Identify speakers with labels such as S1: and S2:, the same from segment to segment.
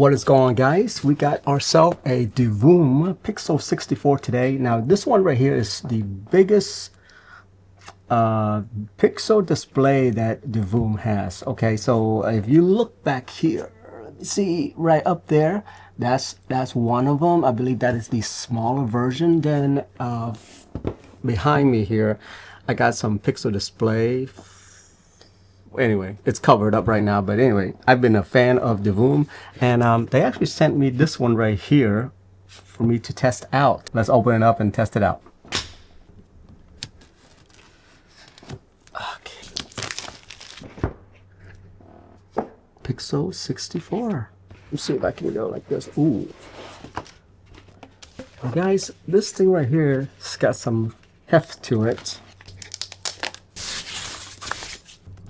S1: What is going on, guys? We got ourselves a Divoom Pixoo-64 today. Now this one right here is the biggest pixel display that Divoom has. Okay, so if you look back here, let me see right up there, that's one of them. I believe that is the smaller version. Then behind me here I got some pixel display. Anyway, it's covered up right now, but anyway, I've been a fan of Divoom, and they actually sent me this one right here for me to test out. Let's open it up and test it out. Okay. Pixoo-64. Let's see if I can go like this. Ooh. Well, guys, this thing right here has got some heft to it.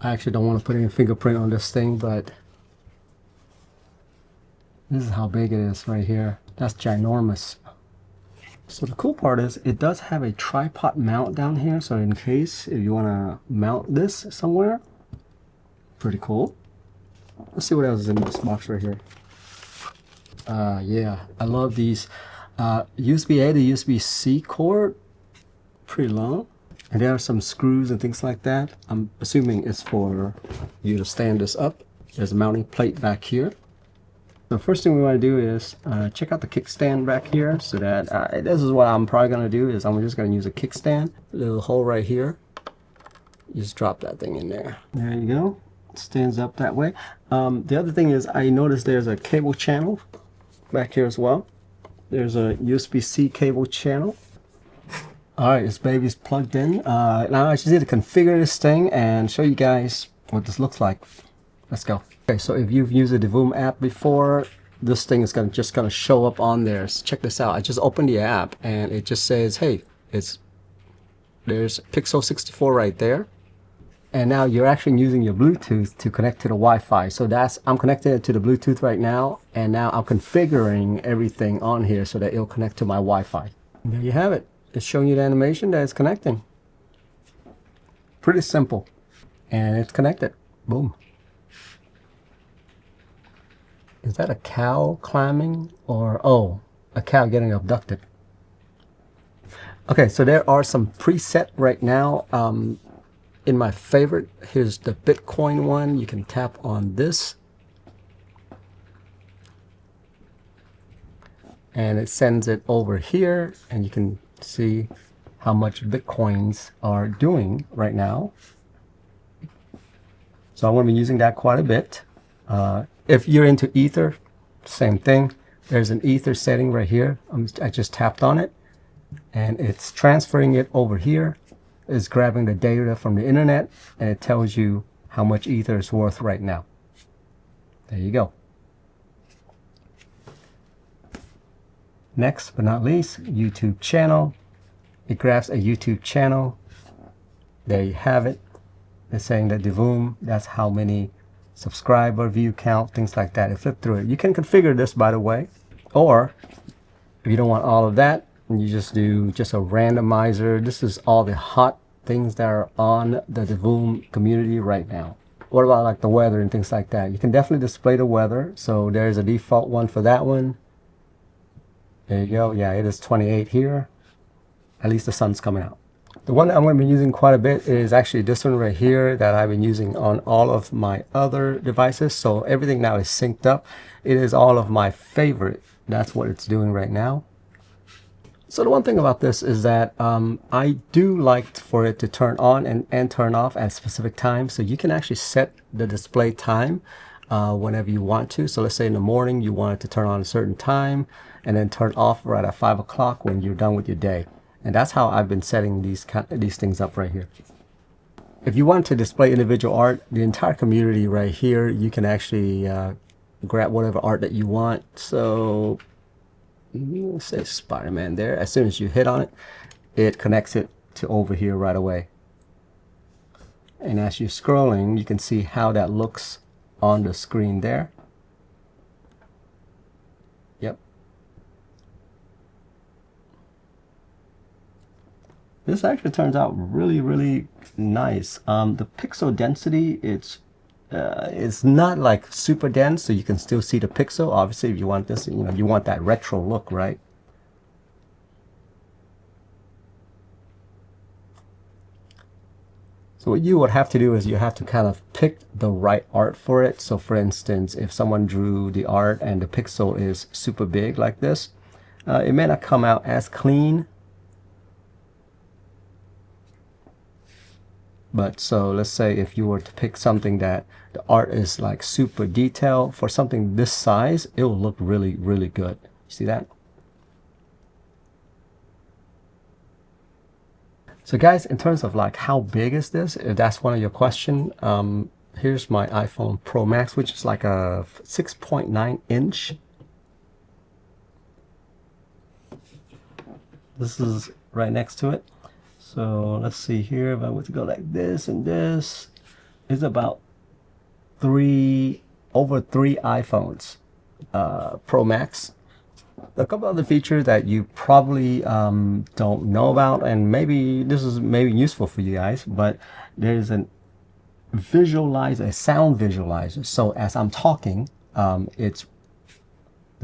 S1: I actually don't want to put any fingerprint on this thing, but this is how big it is right here. That's ginormous. So the cool part is it does have a tripod mount down here, so in case if you want to mount this somewhere, pretty cool. Let's see what else is in this box right here. Yeah, I love these USB-A to USB-C cord, pretty long. And there are some screws and things like that. I'm assuming it's for you to stand this up. There's a mounting plate back here. The first thing we want to do is check out the kickstand back here. So that this is what I'm probably going to do is I'm just going to use a kickstand. Little hole right here. You just drop that thing in there. There you go. It stands up that way. The other thing is I noticed there's a cable channel back here as well. There's a USB-C cable channel. Alright, this baby's plugged in. Now I just need to configure this thing and show you guys what this looks like. Let's go. Okay, so if you've used the Divoom app before, this thing is just gonna show up on there. So check this out. I just opened the app and it just says, hey, there's Pixoo-64 right there. And now you're actually using your Bluetooth to connect to the Wi-Fi. So I'm connected to the Bluetooth right now, and now I'm configuring everything on here so that it'll connect to my Wi-Fi. And there you have it. It's showing you the animation that it's connecting. Pretty simple. And it's connected. Boom. Is that a cow climbing or, oh, a cow getting abducted? Okay, so there are some preset right now. In my favorite, here's the Bitcoin one. You can tap on this. And it sends it over here, and you can see how much Bitcoins are doing right now. So I'm going to be using that quite a bit. If you're into Ether, same thing. There's an Ether setting right here. I just tapped on it and it's transferring it over here. It's grabbing the data from the internet and it tells you how much Ether is worth right now. There you go. Next but not least, YouTube channel. It grabs a YouTube channel. There you have it. It's saying that Divoom, that's how many subscriber, view count, things like that. It flipped through it. You can configure this, by the way. Or if you don't want all of that, you just do just a randomizer. This is all the hot things that are on the Divoom community right now. What about like the weather and things like that? You can definitely display the weather. So there's a default one for that one. There you go. Yeah, it is 28 here. At least the sun's coming out. The one that I'm going to be using quite a bit is actually this one right here that I've been using on all of my other devices. So everything now is synced up. It is all of my favorite. That's what it's doing right now. So the one thing about this is that I do like for it to turn on and turn off at specific times. So you can actually set the display time whenever you want to. So let's say in the morning you want it to turn on a certain time and then turn off right at 5 o'clock when you're done with your day. And that's how I've been setting these things up right here. If you want to display individual art, the entire community right here, you can actually grab whatever art that you want. So let's say Spider-Man there. As soon as you hit on it, it connects it to over here right away. And as you're scrolling, you can see how that looks on the screen there. Yep. This actually turns out really, really nice. The pixel density, it's It's not like super dense, so you can still see the pixel. Obviously, if you want this, you know, you want that retro look, right? So what you would have to do is you have to kind of pick the right art for it. So for instance, if someone drew the art and the pixel is super big like this, it may not come out as clean. But so let's say if you were to pick something that the art is like super detailed, for something this size, it will look really, really good. See that? So guys, in terms of like how big is this, if that's one of your questions, here's my iPhone Pro Max, which is like a 6.9 inch. This is right next to it. So let's see here, if I were to go like this and this, it's about over three iPhones Pro Max. A couple other features that you probably don't know about, and maybe this is useful for you guys, but there's a sound visualizer. So as I'm talking, the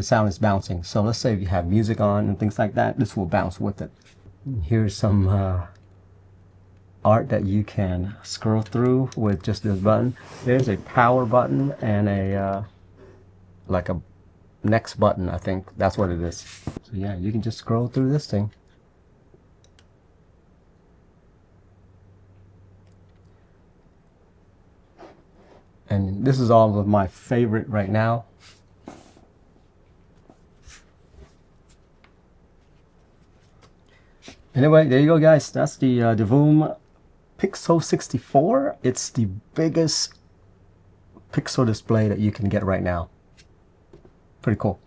S1: sound is bouncing. So let's say if you have music on and things like that, this will bounce with it. Here's some art that you can scroll through with just this button. There's a power button and a like a next button. I think that's what it is. So yeah, you can just scroll through this thing. And this is all of my favorite right now. Anyway, there you go guys. That's the Divoom Pixoo-64. It's the biggest pixel display that you can get right now. Pretty cool.